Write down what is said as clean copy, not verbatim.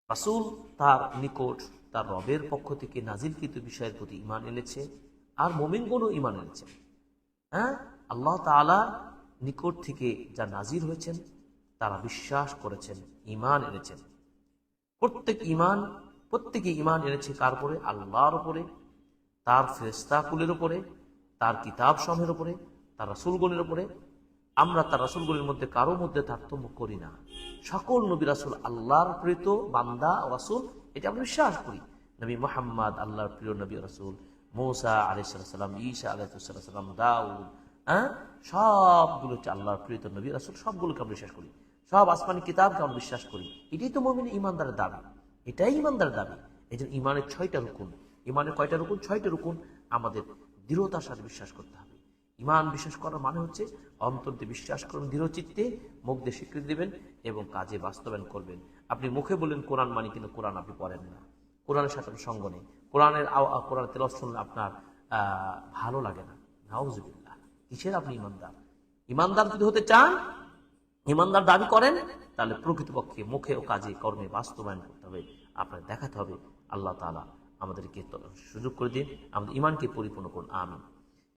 রাসূল তার নিকট তার রবের পক্ষ থেকে নাজিলকৃত বিষয়ের প্রতি ঈমান এনেছে, আর মুমিনগণও ঈমান এনেছে। হ্যাঁ, আল্লাহ তাআলা নিকট থেকে যা নাজিল হয়েছেন তারা বিশ্বাস করেছেন, ঈমান এনেছেন। প্রত্যেকে ঈমান এনেছে কার উপরে? আল্লাহর উপরে, তার ফেরেশতাকুলের উপরে, তার কিতাব সমূহের উপরে, তার রাসূলগণের উপরে। আমরা তার রাসূলগণের মধ্যে কারো মধ্যে তারতম্য করি না। সকল নবী রাসূল আল্লাহর প্রেরিত বান্দা ও রাসূল, এটা আমরা বিশ্বাস করি। নবী মুহাম্মদ আল্লাহর প্রিয় নবী রাসূল, মূসা আলাইহিস সালাম, ঈসা আলাইহিস সালাম, দাউদ, সবগুলো হচ্ছে আল্লাহর প্রিয় নবী রাসূল, সবগুলোকে আমরা বিশ্বাস করি। সব আসমানি কিতাবকে আমরা বিশ্বাস করি। এটাই তো মুমিন ঈমানদারের দাবি, এটাই ঈমানদারের দাবি। এই জন্য ঈমানের 6টা রুকুন। ঈমানের কয়টা রুকুন? 6টা রুকুন আমাদের দৃঢ়তার সাথে বিশ্বাস করতে হবে। ঈমান বিশ্বাস করার মানে হচ্ছে অন্তর দিয়ে বিশ্বাস করবেন দৃঢ় চিত্তে, মুখ দিয়ে স্বীকৃতি দেবেন এবং কাজে বাস্তবায়ন করবেন। আপনি মুখে বলেন কোরআন মানি, কিন্তু কোরআন আপনি পড়েন না, কোরআনের সাথে সঙ্গ নেই, কোরআন তেলাওয়াত শুনলে আপনার ভালো লাগে না। নাউজুবিল্লাহ, কিসের আপনি ঈমানদার? ঈমানদার যদি হতে চান, ঈমানদার দাবি করেন, তাহলে প্রকৃতপক্ষে মুখে ও কাজে কর্মে বাস্তবায়ন করতে হবে, আপনার দেখাতে হবে। আল্লাহ তাআলা আমাদেরকে সুযোগ করে দিন, আমাদের ঈমানকে পরিপূর্ণ করুন। আমিন।